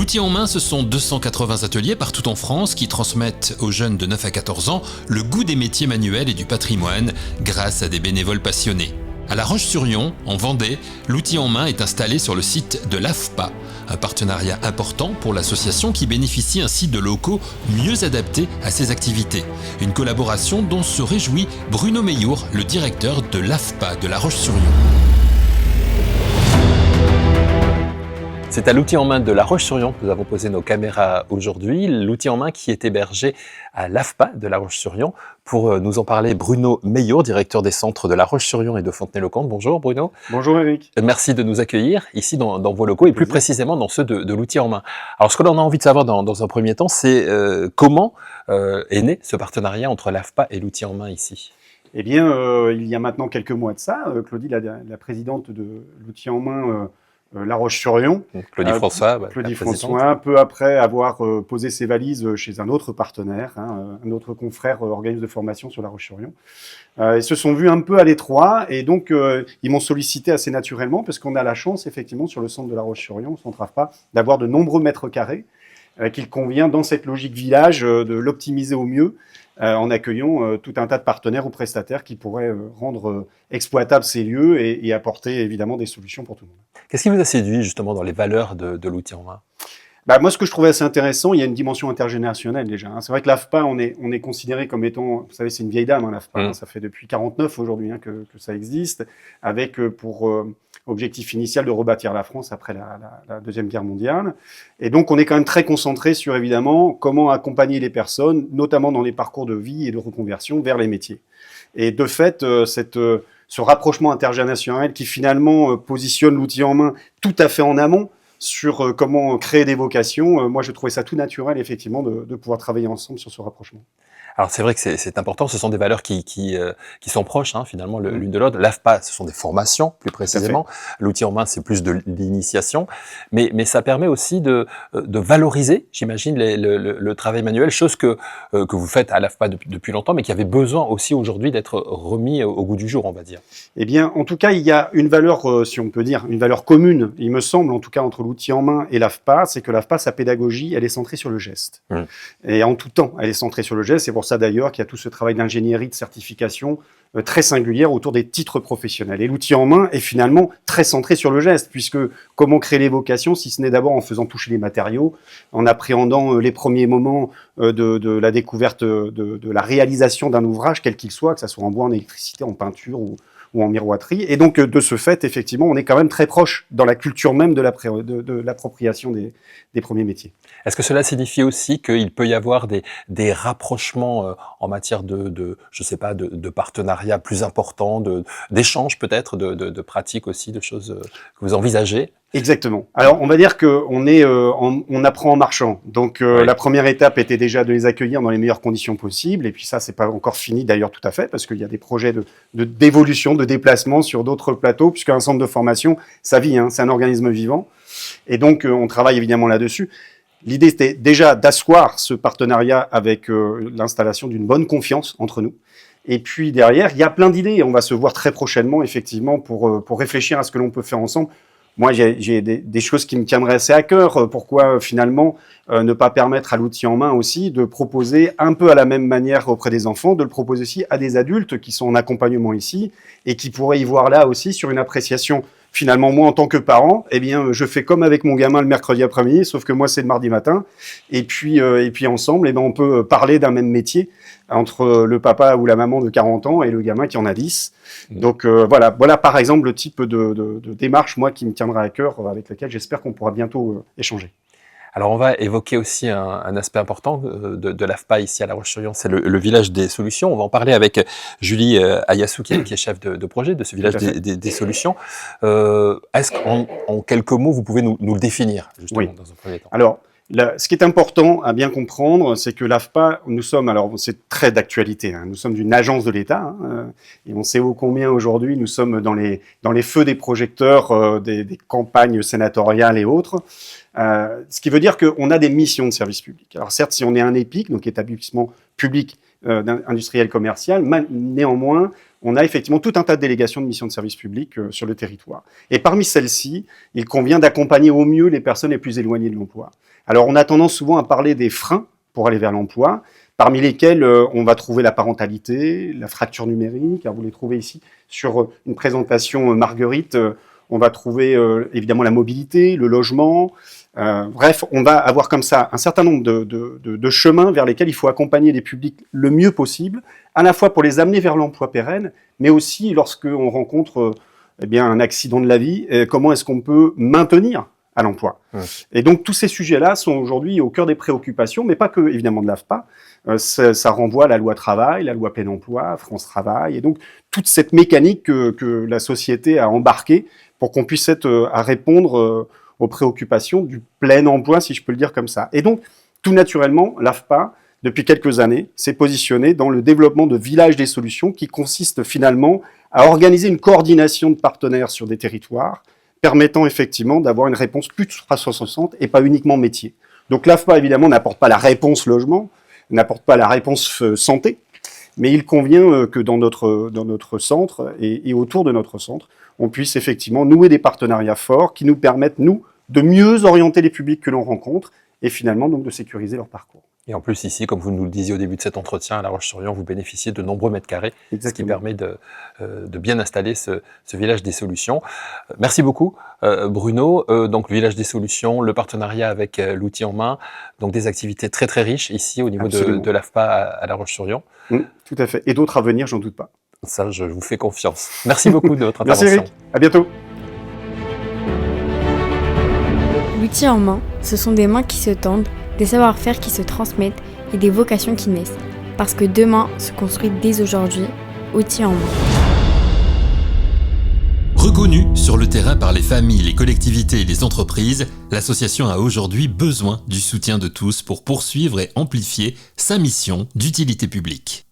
L'outil en main, ce sont 280 ateliers partout en France qui transmettent aux jeunes de 9 à 14 ans le goût des métiers manuels et du patrimoine grâce à des bénévoles passionnés. À La Roche-sur-Yon, en Vendée, l'outil en main est installé sur le site de l'AFPA, un partenariat important pour l'association qui bénéficie ainsi de locaux mieux adaptés à ses activités. Une collaboration dont se réjouit Bruno Meillour, le directeur de l'AFPA de La Roche-sur-Yon. C'est à l'outil en main de La Roche-sur-Yon que nous avons posé nos caméras aujourd'hui. L'outil en main qui est hébergé à l'AFPA de La Roche-sur-Yon. Pour nous en parler, Bruno Meillour, directeur des centres de La Roche-sur-Yon et de Fontenay-le-Comte. Bonjour Bruno. Bonjour Eric. Merci de nous accueillir ici dans vos locaux et plus précisément dans ceux de l'outil en main. Alors ce que l'on a envie de savoir dans un premier temps, c'est comment est né ce partenariat entre l'AFPA et l'outil en main ici. Eh bien, il y a maintenant quelques mois de ça, Claudie, la présidente de l'outil en main La Roche-sur-Yon. Claudie François. Claudie François, peu après avoir posé ses valises chez un autre partenaire, un autre confrère organisme de formation sur La Roche-sur-Yon. Ils se sont vus un peu à l'étroit et donc ils m'ont sollicité assez naturellement parce qu'on a la chance, effectivement, sur le centre de La Roche-sur-Yon, au centre AFPA, d'avoir de nombreux mètres carrés qu'il convient, dans cette logique village, de l'optimiser au mieux en accueillant tout un tas de partenaires ou prestataires qui pourraient rendre exploitables ces lieux et apporter évidemment des solutions pour tout le monde. Qu'est-ce qui vous a séduit justement dans les valeurs de l'outil en main ? Moi, ce que je trouvais assez intéressant, il y a une dimension intergénérationnelle déjà. C'est vrai que l'AFPA, on est considéré comme étant, vous savez, c'est une vieille dame, l'AFPA. Ça fait depuis 49 aujourd'hui que ça existe, avec pour objectif initial de rebâtir la France après la Deuxième Guerre mondiale. Et donc, on est quand même très concentré sur, évidemment, comment accompagner les personnes, notamment dans les parcours de vie et de reconversion, vers les métiers. Et de fait, ce rapprochement intergénérationnel qui finalement positionne l'outil en main tout à fait en amont, sur comment créer des vocations. Moi, je trouvais ça tout naturel, effectivement, de pouvoir travailler ensemble sur ce rapprochement. Alors, c'est vrai que c'est important. Ce sont des valeurs qui sont proches, finalement, l'une de l'autre. L'AFPA, ce sont des formations, plus précisément. L'outil en main, c'est plus de l'initiation. Mais ça permet aussi de valoriser, j'imagine, le travail manuel, chose que vous faites à l'AFPA depuis longtemps, mais qui avait besoin aussi aujourd'hui d'être remis au goût du jour, on va dire. Eh bien, en tout cas, il y a une valeur, si on peut dire, une valeur commune, il me semble, en tout cas, entre l'outil en main et l'AFPA, c'est que l'AFPA, sa pédagogie, elle est centrée sur le geste. Et en tout temps, elle est centrée sur le geste. C'est pour ça d'ailleurs qu'il y a tout ce travail d'ingénierie, de certification très singulière autour des titres professionnels. Et l'outil en main est finalement très centré sur le geste, puisque comment créer les vocations, si ce n'est d'abord en faisant toucher les matériaux, en appréhendant les premiers moments de la découverte, de la réalisation d'un ouvrage, quel qu'il soit, que ça soit en bois, en électricité, en peinture ou en miroiterie. Et donc, de ce fait, effectivement, on est quand même très proche dans la culture même de l'appropriation des premiers métiers. Est-ce que cela signifie aussi qu'il peut y avoir des rapprochements en matière je sais pas, de partenariats plus importants, d'échanges peut-être, de pratiques aussi, de choses que vous envisagez ? Exactement. Alors, on va dire on apprend en marchant. Donc, la première étape était déjà de les accueillir dans les meilleures conditions possibles. Et puis ça, c'est pas encore fini d'ailleurs tout à fait, parce qu'il y a des projets d'évolution, de déplacement sur d'autres plateaux, puisqu'un centre de formation, ça vit, c'est un organisme vivant. Et donc, on travaille évidemment là-dessus. L'idée, c'était déjà d'asseoir ce partenariat avec l'installation d'une bonne confiance entre nous. Et puis derrière, il y a plein d'idées. On va se voir très prochainement, effectivement, pour réfléchir à ce que l'on peut faire ensemble. Moi, j'ai des choses qui me tiendraient assez à cœur. Pourquoi, finalement, ne pas permettre à l'outil en main aussi de proposer un peu à la même manière auprès des enfants, de le proposer aussi à des adultes qui sont en accompagnement ici et qui pourraient y voir là aussi sur une appréciation. Finalement, moi, en tant que parent, eh bien, je fais comme avec mon gamin le mercredi après-midi, sauf que moi, c'est le mardi matin. Et puis ensemble, eh ben, on peut parler d'un même métier entre le papa ou la maman de 40 ans et le gamin qui en a 10. Donc, voilà, par exemple, le type de démarche, moi, qui me tiendra à cœur, avec lequel j'espère qu'on pourra bientôt échanger. Alors, on va évoquer aussi un aspect important de l'AFPA ici à La Roche-sur-Yon, c'est le village des solutions. On va en parler avec Julie Ayassou, qui est chef de projet de ce village des solutions. Est-ce qu'en quelques mots, vous pouvez nous le définir, justement, dans un premier temps ? Alors, ce qui est important à bien comprendre, c'est que l'AFPA, c'est très d'actualité, nous sommes une agence de l'État, et on sait ô combien aujourd'hui nous sommes dans les feux des projecteurs des campagnes sénatoriales et autres. Ce qui veut dire qu'on a des missions de service public. Alors certes, si on est un EPIC, donc établissement public industriel commercial, néanmoins, on a effectivement tout un tas de délégations de missions de service public sur le territoire. Et parmi celles-ci, il convient d'accompagner au mieux les personnes les plus éloignées de l'emploi. Alors on a tendance souvent à parler des freins pour aller vers l'emploi, parmi lesquels on va trouver la parentalité, la fracture numérique. Alors vous les trouvez ici sur une présentation Marguerite. On va trouver évidemment la mobilité, le logement. Bref, on va avoir comme ça un certain nombre de chemins vers lesquels il faut accompagner les publics le mieux possible, à la fois pour les amener vers l'emploi pérenne, mais aussi lorsqu'on rencontre un accident de la vie, comment est-ce qu'on peut maintenir à l'emploi. Et donc tous ces sujets-là sont aujourd'hui au cœur des préoccupations, mais pas que évidemment de l'AFPA. Ça renvoie à la loi travail, la loi plein emploi, France Travail, et donc toute cette mécanique que la société a embarquée pour qu'on puisse être à répondre aux préoccupations du plein emploi, si je peux le dire comme ça. Et donc, tout naturellement, l'AFPA, depuis quelques années, s'est positionnée dans le développement de villages des solutions qui consiste finalement à organiser une coordination de partenaires sur des territoires, permettant effectivement d'avoir une réponse plus 360 et pas uniquement métier. Donc l'AFPA, évidemment, n'apporte pas la réponse logement, n'apporte pas la réponse santé, mais il convient que dans notre centre et autour de notre centre, on puisse effectivement nouer des partenariats forts qui nous permettent, nous, de mieux orienter les publics que l'on rencontre et finalement donc de sécuriser leur parcours. Et en plus ici, comme vous nous le disiez au début de cet entretien, à La Roche-sur-Yon, vous bénéficiez de nombreux mètres carrés, ce qui permet de bien installer ce village des solutions. Merci beaucoup Bruno. Donc le village des solutions, le partenariat avec l'outil en main, donc des activités très très riches ici au niveau de l'AFPA à La Roche-sur-Yon. Tout à fait. Et d'autres à venir, j'en doute pas. Ça, je vous fais confiance. Merci beaucoup de votre intervention. Merci Eric, à bientôt. L'outil en main, ce sont des mains qui se tendent, des savoir-faire qui se transmettent et des vocations qui naissent. Parce que demain se construit dès aujourd'hui, outil en main. Reconnue sur le terrain par les familles, les collectivités et les entreprises, l'association a aujourd'hui besoin du soutien de tous pour poursuivre et amplifier sa mission d'utilité publique.